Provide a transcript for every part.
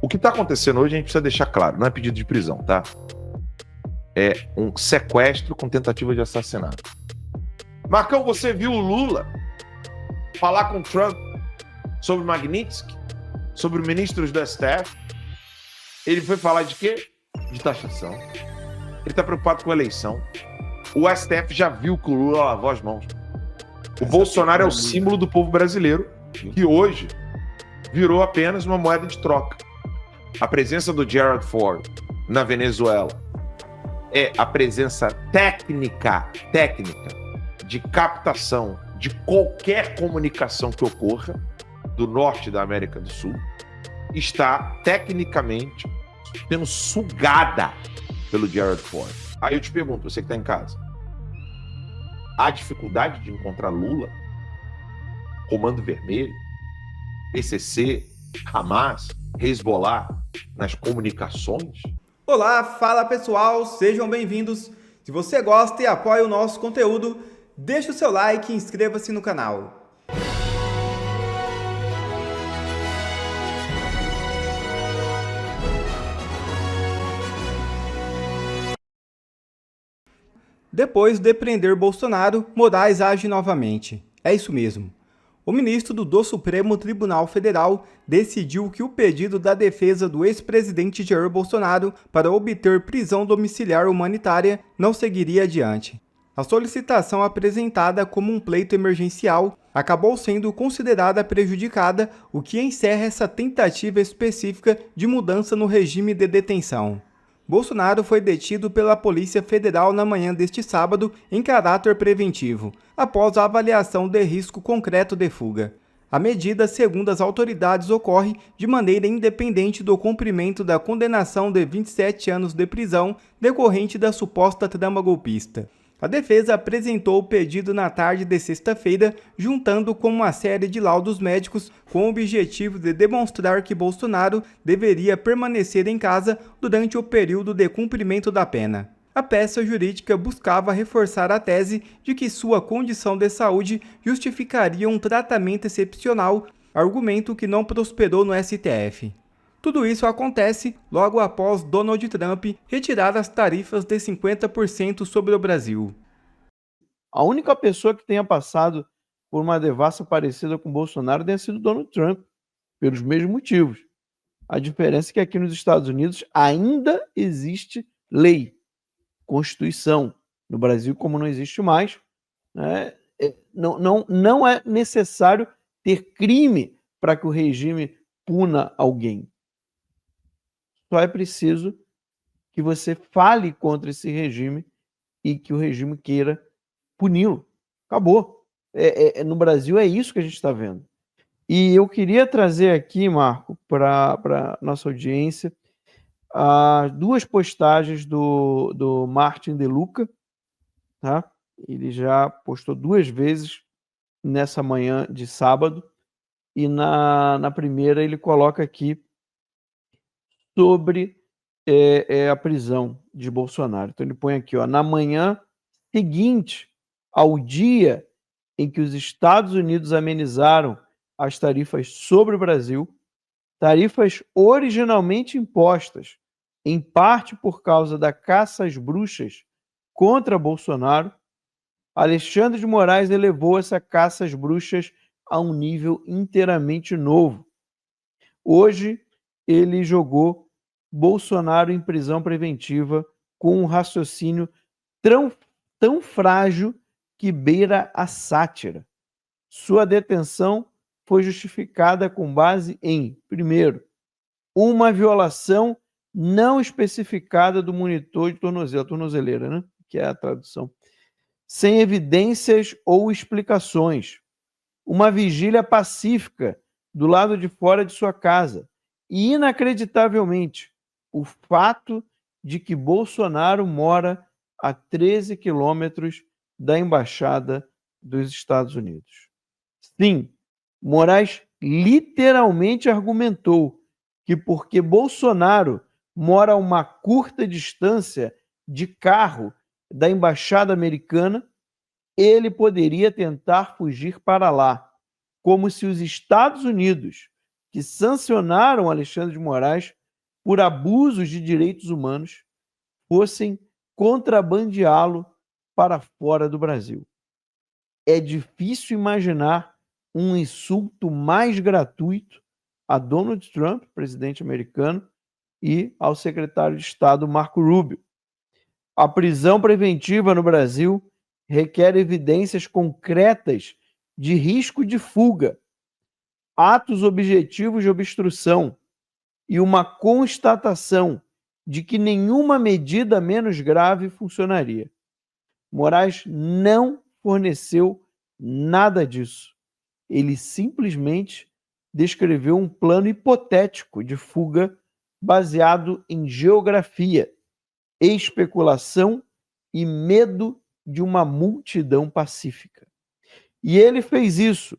O que está acontecendo hoje a gente precisa deixar claro, não é pedido de prisão, tá? É um sequestro com tentativa de assassinato. Marcão, você viu o Lula falar com o Trump sobre Magnitsky, sobre ministros do STF? Ele foi falar de quê? De taxação. Ele está preocupado com a eleição. O STF já viu que o Lula lavou as mãos. O Bolsonaro é o símbolo do povo brasileiro, que hoje virou apenas uma moeda de troca. A presença do Gerald Ford na Venezuela é a presença técnica de captação de qualquer comunicação que ocorra do norte da América do Sul, está tecnicamente sendo sugada pelo Gerald Ford. Aí eu te pergunto, você que está em casa, há dificuldade de encontrar Lula, Comando Vermelho, PCC, Hamas, Hezbollah nas comunicações? Olá, fala pessoal, sejam bem-vindos. Se você gosta e apoia o nosso conteúdo, deixe o seu like e inscreva-se no canal. Depois de prender Bolsonaro, Moraes age novamente. É isso mesmo. O ministro do Supremo Tribunal Federal decidiu que o pedido da defesa do ex-presidente Jair Bolsonaro para obter prisão domiciliar humanitária não seguiria adiante. A solicitação apresentada como um pleito emergencial acabou sendo considerada prejudicada, o que encerra essa tentativa específica de mudança no regime de detenção. Bolsonaro foi detido pela Polícia Federal na manhã deste sábado em caráter preventivo, após a avaliação de risco concreto de fuga. A medida, segundo as autoridades, ocorre de maneira independente do cumprimento da condenação de 27 anos de prisão decorrente da suposta trama golpista. A defesa apresentou o pedido na tarde de sexta-feira, juntando com uma série de laudos médicos com o objetivo de demonstrar que Bolsonaro deveria permanecer em casa durante o período de cumprimento da pena. A peça jurídica buscava reforçar a tese de que sua condição de saúde justificaria um tratamento excepcional, argumento que não prosperou no STF. Tudo isso acontece logo após Donald Trump retirar as tarifas de 50% sobre o Brasil. A única pessoa que tenha passado por uma devassa parecida com Bolsonaro tenha sido Donald Trump, pelos mesmos motivos. A diferença é que aqui nos Estados Unidos ainda existe lei, Constituição. No Brasil, como não existe mais, né, não é necessário ter crime para que o regime puna alguém. Só é preciso que você fale contra esse regime e que o regime queira puni-lo. Acabou. No Brasil é isso que a gente está vendo. E eu queria trazer aqui, Marco, para nossa audiência, as duas postagens do Martin De Luca. Tá? Ele já postou 2 vezes nessa manhã de sábado. E na primeira ele coloca aqui sobre a prisão de Bolsonaro. Então ele põe aqui, ó, na manhã seguinte ao dia em que os Estados Unidos amenizaram as tarifas sobre o Brasil, tarifas originalmente impostas, em parte por causa da caça às bruxas contra Bolsonaro, Alexandre de Moraes elevou essa caça às bruxas a um nível inteiramente novo. Hoje, ele jogou Bolsonaro em prisão preventiva com um raciocínio tão frágil que beira a sátira. Sua detenção foi justificada com base em, primeiro, uma violação não especificada do monitor de tornozelo, a tornozeleira, né? Que é a tradução, sem evidências ou explicações, uma vigília pacífica do lado de fora de sua casa e, inacreditavelmente, o fato de que Bolsonaro mora a 13 quilômetros da Embaixada dos Estados Unidos. Sim, Moraes literalmente argumentou que porque Bolsonaro mora a uma curta distância de carro da Embaixada Americana, ele poderia tentar fugir para lá, como se os Estados Unidos, que sancionaram Alexandre de Moraes, por abusos de direitos humanos fossem contrabandeá-lo para fora do Brasil. É difícil imaginar um insulto mais gratuito a Donald Trump, presidente americano, e ao secretário de Estado Marco Rubio. A prisão preventiva no Brasil requer evidências concretas de risco de fuga, atos objetivos de obstrução e uma constatação de que nenhuma medida menos grave funcionaria. Moraes não forneceu nada disso. Ele simplesmente descreveu um plano hipotético de fuga baseado em geografia, especulação e medo de uma multidão pacífica. E ele fez isso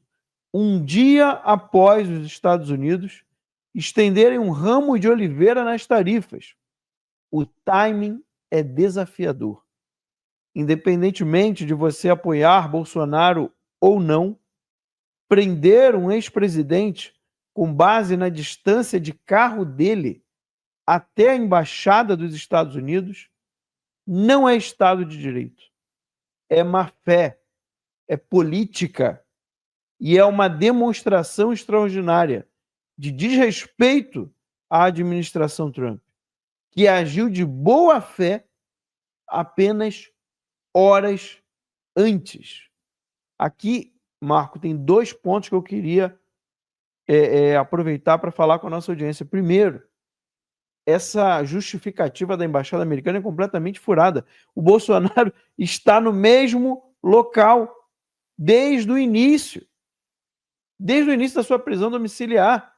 um dia após os Estados Unidos estenderem um ramo de oliveira nas tarifas. O timing é desafiador. Independentemente de você apoiar Bolsonaro ou não, prender um ex-presidente com base na distância de carro dele até a embaixada dos Estados Unidos não é Estado de Direito. É má-fé, é política e é uma demonstração extraordinária de desrespeito à administração Trump, que agiu de boa fé apenas horas antes. Aqui, Marco, tem 2 pontos que eu queria aproveitar para falar com a nossa audiência. Primeiro, essa justificativa da embaixada americana é completamente furada. O Bolsonaro está no mesmo local desde o início da sua prisão domiciliar.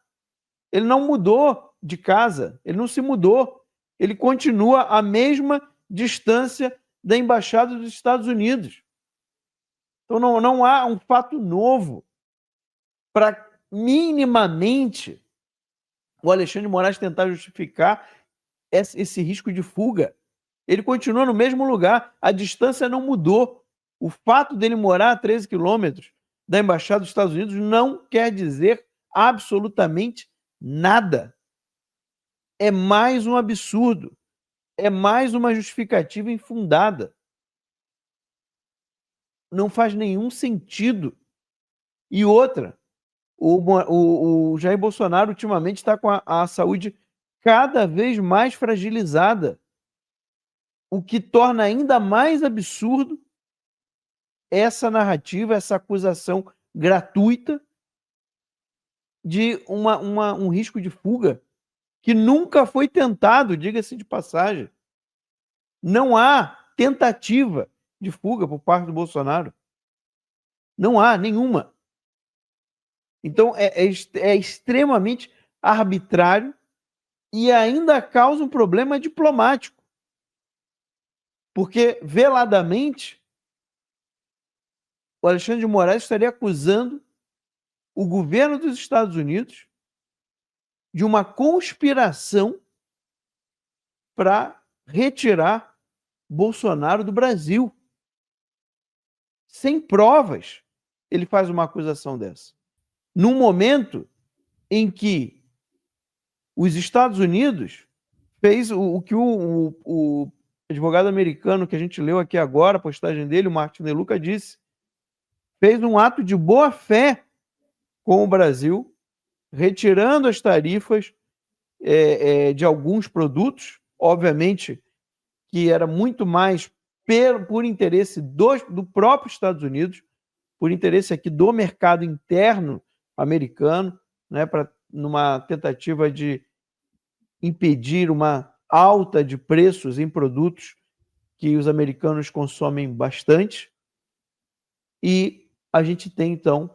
Ele não mudou de casa, ele não se mudou. Ele continua à mesma distância da embaixada dos Estados Unidos. Então não há um fato novo para minimamente o Alexandre de Moraes tentar justificar esse risco de fuga. Ele continua no mesmo lugar, a distância não mudou. O fato dele morar a 13 quilômetros da embaixada dos Estados Unidos não quer dizer absolutamente nada. É mais um absurdo. É mais uma justificativa infundada. Não faz nenhum sentido. E outra, o Jair Bolsonaro ultimamente está com a saúde cada vez mais fragilizada, o que torna ainda mais absurdo essa narrativa, essa acusação gratuita de um risco de fuga que nunca foi tentado, diga-se de passagem. Não há tentativa de fuga por parte do Bolsonaro. Não há nenhuma. Então, é extremamente arbitrário e ainda causa um problema diplomático. Porque, veladamente, o Alexandre de Moraes estaria acusando o governo dos Estados Unidos de uma conspiração para retirar Bolsonaro do Brasil. Sem provas, ele faz uma acusação dessa. Num momento em que os Estados Unidos fez o que o advogado americano que a gente leu aqui agora, a postagem dele, o Martin De Luca, disse, fez um ato de boa-fé com o Brasil, retirando as tarifas de alguns produtos, obviamente que era muito mais por interesse do próprio Estados Unidos, por interesse aqui do mercado interno americano, né, numa tentativa de impedir uma alta de preços em produtos que os americanos consomem bastante. E a gente tem, então,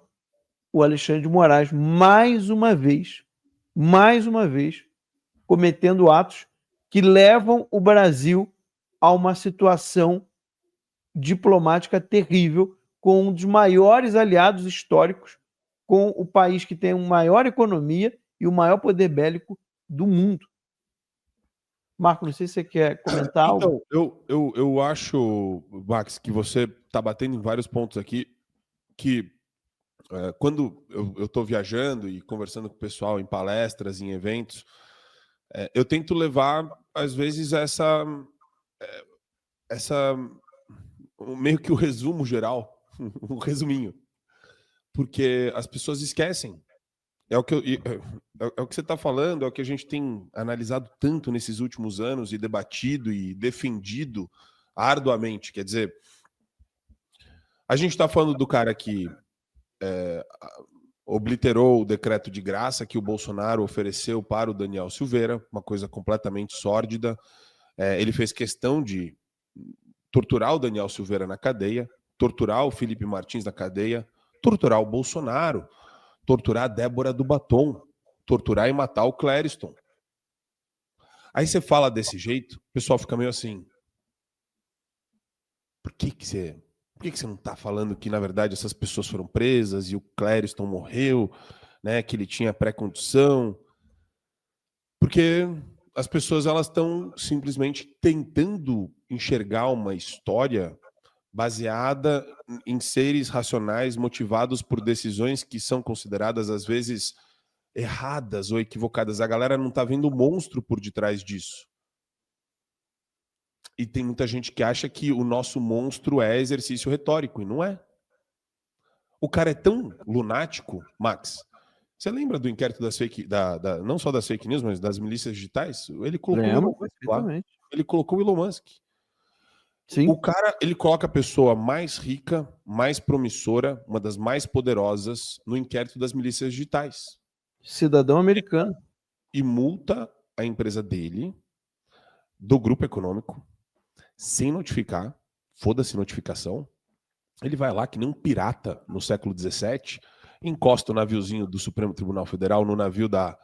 o Alexandre de Moraes, mais uma vez, cometendo atos que levam o Brasil a uma situação diplomática terrível, com um dos maiores aliados históricos, com o país que tem a maior economia e o maior poder bélico do mundo. Marco, não sei se você quer comentar algo. Então, eu acho, Max, que você está batendo em vários pontos aqui, que quando eu estou viajando e conversando com o pessoal em palestras, em eventos, eu tento levar, às vezes, meio que o resumo geral, um resuminho, porque as pessoas esquecem. É o que você está falando, é o que a gente tem analisado tanto nesses últimos anos e debatido e defendido arduamente. Quer dizer, a gente está falando do cara que obliterou o decreto de graça que o Bolsonaro ofereceu para o Daniel Silveira, uma coisa completamente sórdida. Ele fez questão de torturar o Daniel Silveira na cadeia, torturar o Felipe Martins na cadeia, torturar o Bolsonaro, torturar a Débora do Batom, torturar e matar o Clériston. Aí você fala desse jeito, o pessoal fica meio assim, por que você não está falando que, na verdade, essas pessoas foram presas e o Clériston morreu, né, que ele tinha pré-condição? Porque as pessoas elas estão simplesmente tentando enxergar uma história baseada em seres racionais motivados por decisões que são consideradas, às vezes, erradas ou equivocadas. A galera não está vendo o monstro por detrás disso. E tem muita gente que acha que o nosso monstro é exercício retórico, e não é. O cara é tão lunático, Max. Você lembra do inquérito das fake, não só das fake news, mas das milícias digitais? Ele colocou o Elon Musk lá. Ele colocou o Elon Musk. Sim. O cara, ele coloca a pessoa mais rica, mais promissora, uma das mais poderosas no inquérito das milícias digitais. Cidadão americano. E multa a empresa dele, do grupo econômico, sem notificar, foda-se notificação. Ele vai lá que nem um pirata no século XVII, encosta o naviozinho do Supremo Tribunal Federal no navio da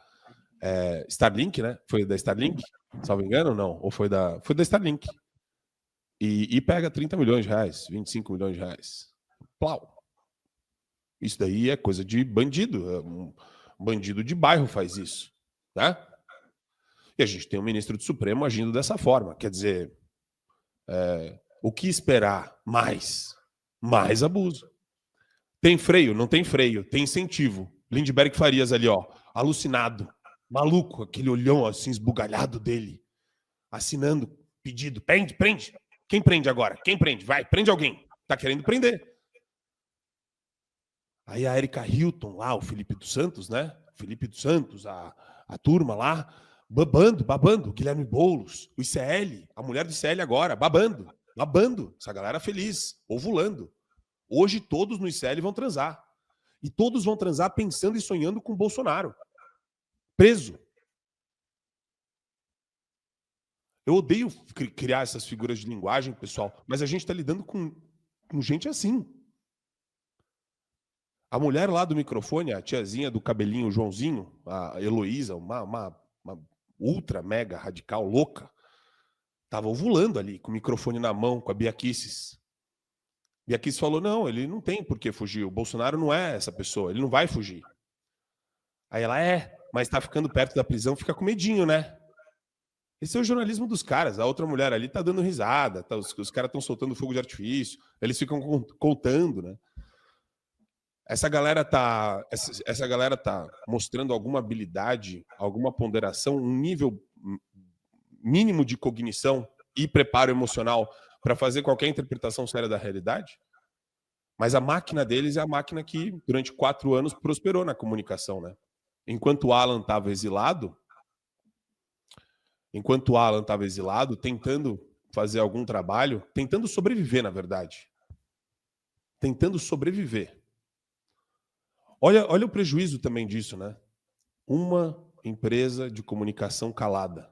Starlink, né? Foi da Starlink? Salvo engano, não. Ou foi da Starlink. E pega 30 milhões de reais, 25 milhões de reais. Plau. Isso daí é coisa de bandido. Um bandido de bairro faz isso, né? E a gente tem um ministro do Supremo agindo dessa forma. Quer dizer, o que esperar? Mais abuso. Tem freio? Não tem freio. Tem incentivo. Lindbergh Farias ali, ó, alucinado, maluco, aquele olhão assim esbugalhado dele, assinando pedido. Prende, prende. Quem prende agora? Quem prende? Vai, prende alguém. Tá querendo prender. Aí a Erika Hilton lá, o Felipe dos Santos, né? Felipe dos Santos, a turma lá, babando. O Guilherme Boulos, o ICL, a mulher do ICL agora, babando. Essa galera feliz, ovulando. Hoje todos no ICL vão transar. E todos vão transar pensando e sonhando com o Bolsonaro. Preso. Eu odeio criar essas figuras de linguagem, pessoal, mas a gente está lidando com gente assim. A mulher lá do microfone, a tiazinha do cabelinho Joãozinho, a Heloísa, uma ultra mega radical louca, estava ovulando ali, com o microfone na mão, com a Bia Kicis. Bia Kicis falou, não, ele não tem por que fugir, o Bolsonaro não é essa pessoa, ele não vai fugir. Aí ela, mas está ficando perto da prisão, fica com medinho, né? Esse é o jornalismo dos caras. A outra mulher ali tá dando risada, os caras estão soltando fogo de artifício, eles ficam contando, né? Essa galera tá mostrando alguma habilidade, alguma ponderação, um nível mínimo de cognição e preparo emocional para fazer qualquer interpretação séria da realidade? Mas a máquina deles é a máquina que durante 4 anos prosperou na comunicação, né? Enquanto o Alan estava exilado, tentando fazer algum trabalho, tentando sobreviver, na verdade. Tentando sobreviver. Olha o prejuízo também disso, né? Uma empresa de comunicação calada.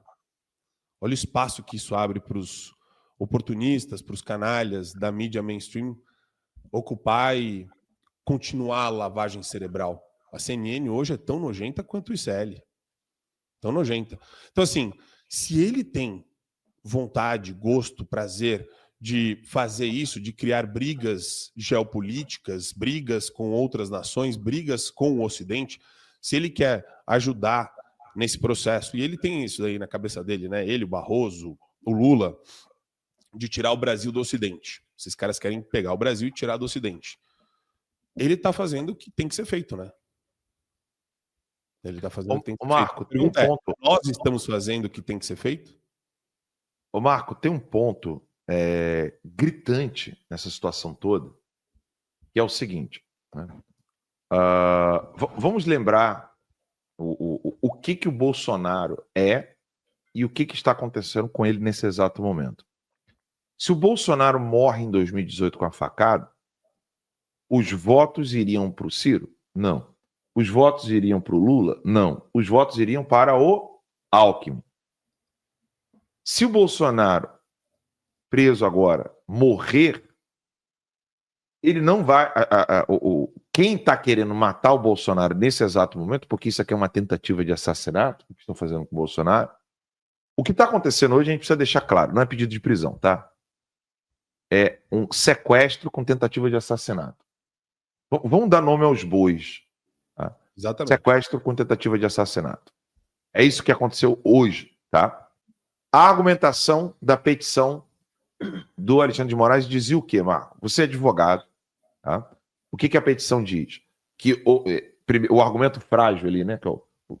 Olha o espaço que isso abre para os oportunistas, para os canalhas da mídia mainstream ocupar e continuar a lavagem cerebral. A CNN hoje é tão nojenta quanto o ICL. Tão nojenta. Então, assim, se ele tem vontade, gosto, prazer de fazer isso, de criar brigas geopolíticas, brigas com outras nações, brigas com o Ocidente, se ele quer ajudar nesse processo, e ele tem isso aí na cabeça dele, né? Ele, o Barroso, o Lula, de tirar o Brasil do Ocidente. Esses caras querem pegar o Brasil e tirar do Ocidente. Ele está fazendo o que tem que ser feito, né? Ele está fazendo o que tem que Ô ser feito. Marco, A tem um pergunta é, ponto. nós estamos fazendo o que tem que ser feito? Ô Marco, tem um ponto gritante nessa situação toda, que é o seguinte, né? Vamos lembrar o que o Bolsonaro é e o que está acontecendo com ele nesse exato momento. Se o Bolsonaro morre em 2018 com a facada, os votos iriam para o Ciro? Não. Os votos iriam para o Lula? Não. Os votos iriam para o Alckmin. Se o Bolsonaro, preso agora, morrer, ele não vai... Quem está querendo matar o Bolsonaro nesse exato momento, porque isso aqui é uma tentativa de assassinato, o que estão fazendo com o Bolsonaro, o que está acontecendo hoje a gente precisa deixar claro, não é pedido de prisão, tá? É um sequestro com tentativa de assassinato. Vamos dar nome aos bois. Tá? Exatamente. Sequestro com tentativa de assassinato. É isso que aconteceu hoje, tá? A argumentação da petição do Alexandre de Moraes dizia o quê, Marco? Você é advogado, tá? O que a petição diz? Que o argumento frágil ali, né?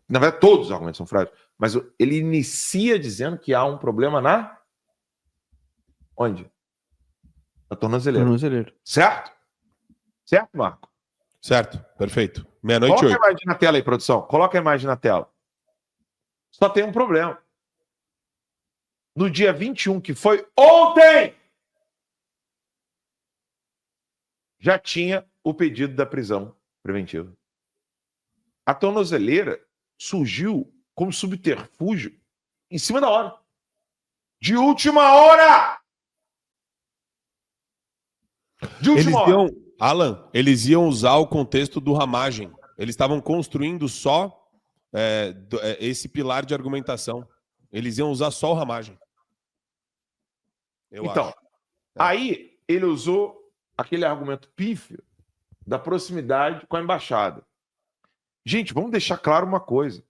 Na verdade, todos os argumentos são frágeis, mas ele inicia dizendo que há um problema na... Onde? Na tornozeleira. Tornozeleiro. Certo? Certo, Marco? Certo, perfeito. Meia-noite Coloca a 8. imagem na tela aí, produção. Coloca a imagem na tela. Só tem um problema. No dia 21, que foi ontem, já tinha o pedido da prisão preventiva. A tornozeleira surgiu como subterfúgio em cima da hora. De última hora! De última hora. Alan, eles iam usar o contexto do ramagem. Eles estavam construindo só esse pilar de argumentação. Eles iam usar só o ramagem. Então, aí ele usou aquele argumento pífio da proximidade com a embaixada. Gente, vamos deixar claro uma coisa.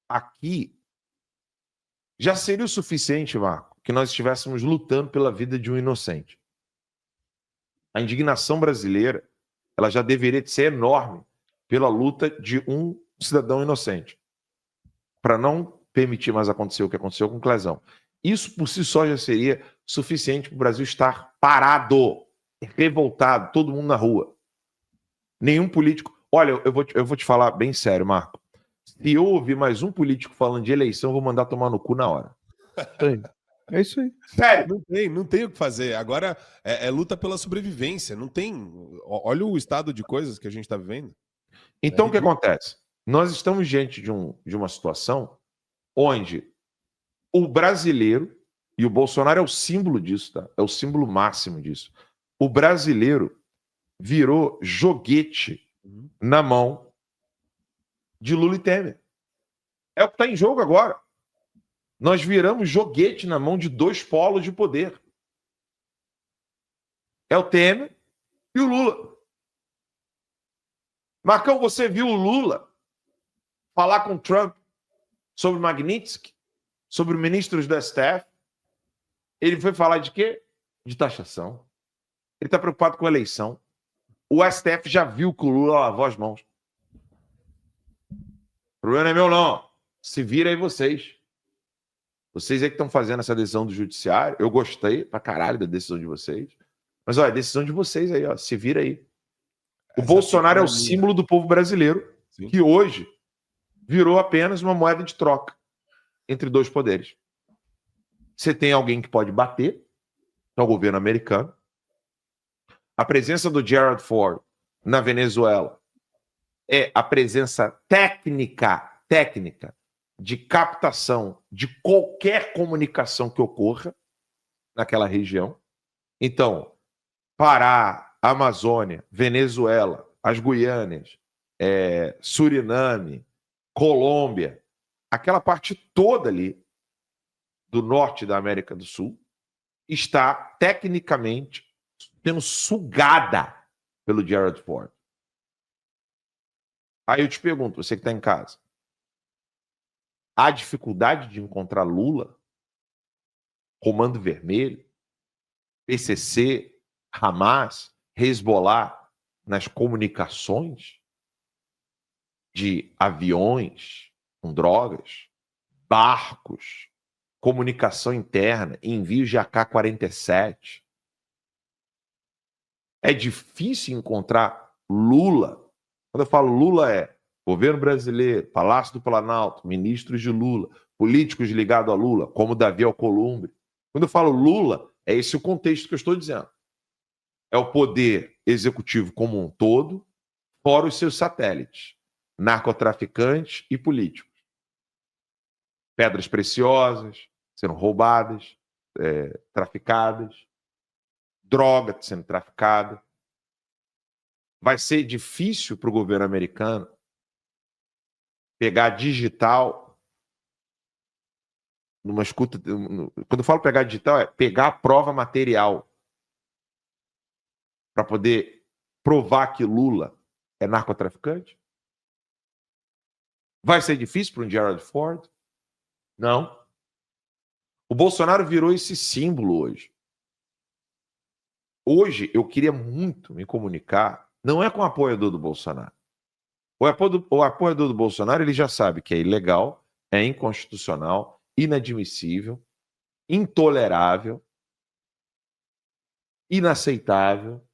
Aqui já seria o suficiente, Marco, que nós estivéssemos lutando pela vida de um inocente. A indignação brasileira, ela já deveria ser enorme pela luta de um cidadão inocente, para não permitir mais acontecer o que aconteceu com o Clezão. Isso por si só já seria suficiente para o Brasil estar parado, revoltado, todo mundo na rua. Nenhum político... Olha, eu vou te falar bem sério, Marco. Se eu ouvir mais um político falando de eleição, eu vou mandar tomar no cu na hora. É isso aí. Sério. Não tem o que fazer. Agora é luta pela sobrevivência. Não tem... Olha o estado de coisas que a gente está vivendo. Então, o que acontece? Nós estamos diante de uma situação onde o brasileiro, e o Bolsonaro é o símbolo disso, tá? É o símbolo máximo disso. O brasileiro virou joguete na mão de Lula e Temer. É o que está em jogo agora. Nós viramos joguete na mão de dois polos de poder. É o Temer e o Lula. Marcão, você viu o Lula falar com o Trump sobre Magnitsky, sobre ministros do STF? Ele foi falar de quê? De taxação. Ele está preocupado com a eleição. O STF já viu que o Lula lavou as mãos. O problema não é meu, não. Se vira aí vocês. Vocês é que estão fazendo essa decisão do judiciário. Eu gostei pra caralho da decisão de vocês. Mas, olha, a decisão de vocês aí, ó. Se vira aí. O Bolsonaro é o símbolo do povo brasileiro, Sim. que hoje virou apenas uma moeda de troca entre dois poderes. Você tem alguém que pode bater, que é o governo americano. A presença do Gerald Ford na Venezuela é a presença técnica de captação de qualquer comunicação que ocorra naquela região. Então, Pará, Amazônia, Venezuela, as Guianas, Suriname, Colômbia, aquela parte toda ali do norte da América do Sul está tecnicamente sendo sugada pelo Gerald Ford. Aí eu te pergunto, você que está em casa, há dificuldade de encontrar Lula, Comando Vermelho, PCC, Hamas, Hezbollah nas comunicações? de aviões com drogas, barcos, comunicação interna, envios de AK-47. É difícil encontrar Lula. Quando eu falo Lula, é governo brasileiro, Palácio do Planalto, ministros de Lula, políticos ligados a Lula, como Davi Alcolumbre. Quando eu falo Lula, é esse o contexto que eu estou dizendo. É o poder executivo como um todo, fora os seus satélites, narcotraficantes e políticos. Pedras preciosas sendo roubadas, traficadas, droga sendo traficada. Vai ser difícil para o governo americano pegar digital numa escuta. Quando eu falo pegar digital, é pegar a prova material para poder provar que Lula é narcotraficante? Vai ser difícil para um Gerald Ford? Não. O Bolsonaro virou esse símbolo hoje. Hoje eu queria muito me comunicar, não é com o apoiador do Bolsonaro. O apoiador do Bolsonaro, ele já sabe que é ilegal, é inconstitucional, inadmissível, intolerável, inaceitável.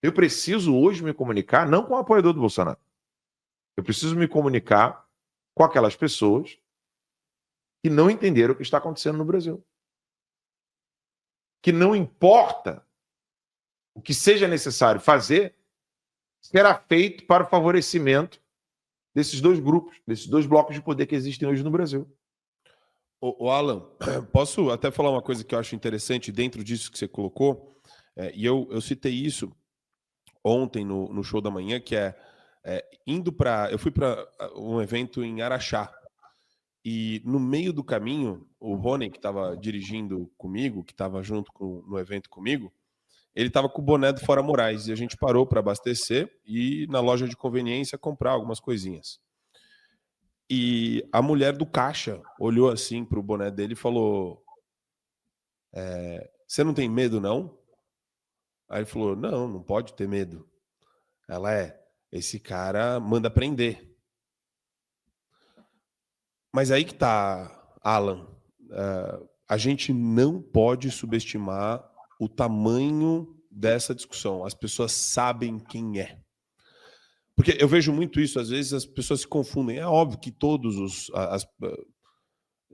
Eu preciso hoje me comunicar não com o apoiador do Bolsonaro. Eu preciso me comunicar com aquelas pessoas que não entenderam o que está acontecendo no Brasil. Que não importa o que seja necessário fazer, será feito para o favorecimento desses dois grupos, desses dois blocos de poder que existem hoje no Brasil. O Alan, posso até falar uma coisa que eu acho interessante dentro disso que você colocou? E eu citei isso ontem no show da manhã, que eu fui para um evento em Araxá. E no meio do caminho, o Rony, que estava dirigindo comigo, que estava junto no evento comigo, ele estava com o boné do Fora Moraes. E a gente parou para abastecer e na loja de conveniência comprar algumas coisinhas. E a mulher do caixa olhou assim para o boné dele e falou: você não tem medo, não? Aí ele falou: não pode ter medo. Ela esse cara manda prender. Mas aí que tá, Alan, a gente não pode subestimar o tamanho dessa discussão. As pessoas sabem quem é. Porque eu vejo muito isso, às vezes as pessoas se confundem. É óbvio que todos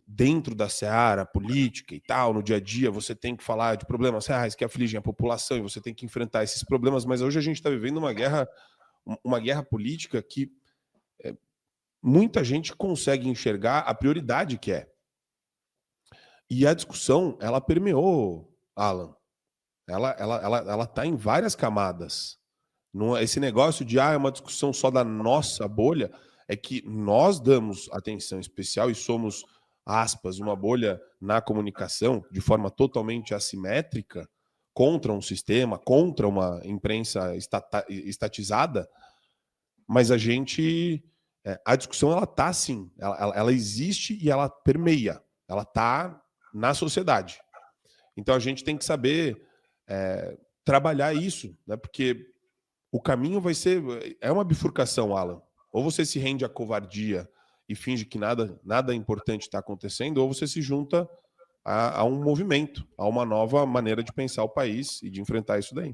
dentro da seara política e tal, no dia a dia, você tem que falar de problemas reais que afligem a população e você tem que enfrentar esses problemas, mas hoje a gente está vivendo uma guerra política que muita gente consegue enxergar a prioridade que é. E a discussão, ela permeou, Alan. Ela tá em várias camadas. Esse negócio de é uma discussão só da nossa bolha, é que nós damos atenção especial e somos, aspas, uma bolha na comunicação de forma totalmente assimétrica contra um sistema, contra uma imprensa estatizada, mas a discussão ela tá sim, ela existe e ela permeia, ela tá na sociedade. Então a gente tem que saber trabalhar isso, né? Porque o caminho vai ser... É uma bifurcação, Alan. Ou você se rende à covardia e finge que nada importante está acontecendo, ou você se junta a um movimento, a uma nova maneira de pensar o país e de enfrentar isso daí.